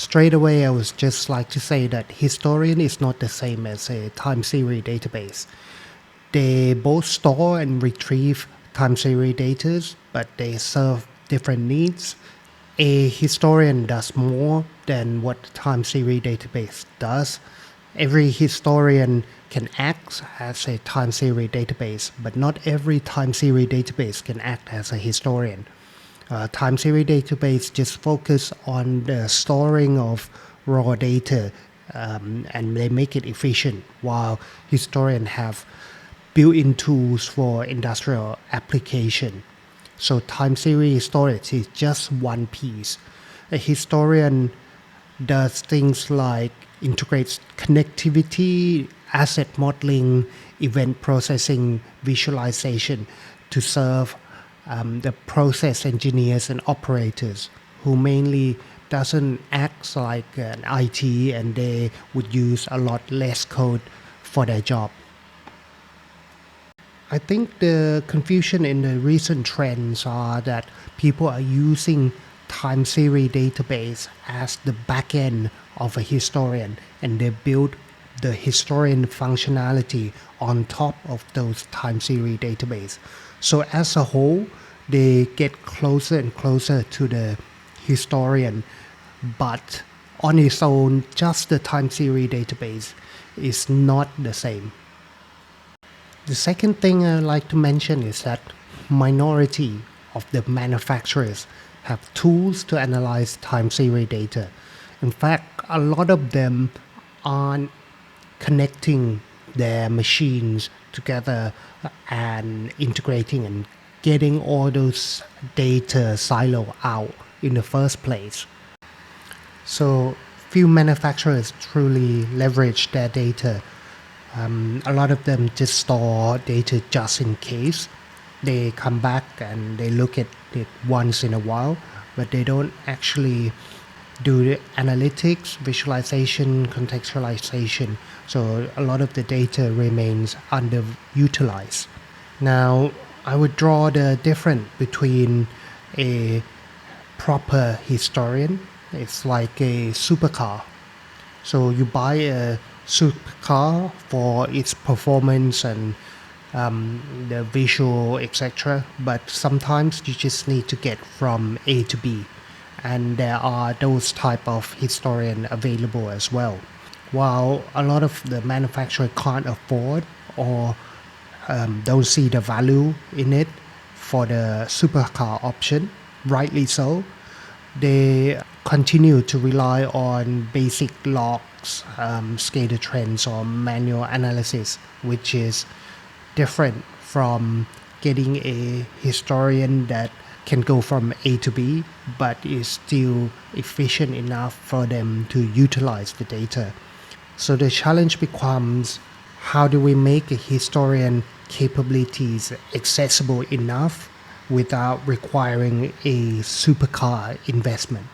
Straight away, I would just like to say that historian is not the same as a time series database. They both store and retrieve time series data, but they serve different needs. A historian does more than what the time series database does. Every historian can act as a time series database, but not every time series database can act as a historian. Time series database just focus on the storing of raw data, and they make it efficient, while historian have built-in tools for industrial application. So time series storage is just one piece. A historian does things like integrates connectivity, asset modeling, event processing, visualization to serve the process engineers and operators who mainly doesn't act like an IT, and they would use a lot less code for their job. I think the confusion in the recent trends are that people are using time series database as the backend of a historian, and they build the historian functionality on top of those time series database. So as a whole, they get closer and closer to the historian, but on its own, just the time series database is not the same. The second thing I'd like to mention is that minority of the manufacturers have tools to analyze time series data. In fact, a lot of them aren't connecting their machines together and integrating and getting all those data silo out in the first place. So few manufacturers truly leverage their data. A lot of them just store data just in case. They come back and they look at it once in a while, but they don't actually do the analytics, visualization, contextualization. So a lot of the data remains underutilized. Now, I would draw the difference between a proper historian. It's like a supercar. So you buy a supercar for its performance and the visual, etc. But sometimes you just need to get from A to B, and there are those type of historian available as well. While a lot of the manufacturer can't afford or don't see the value in it for the supercar option, rightly so, they continue to rely on basic logs, scatter trends, or manual analysis, which is different from getting a historian that can go from A to B, but is still efficient enough for them to utilize the data. So the challenge becomes, how do we make a historian capabilities accessible enough without requiring a supercar investment?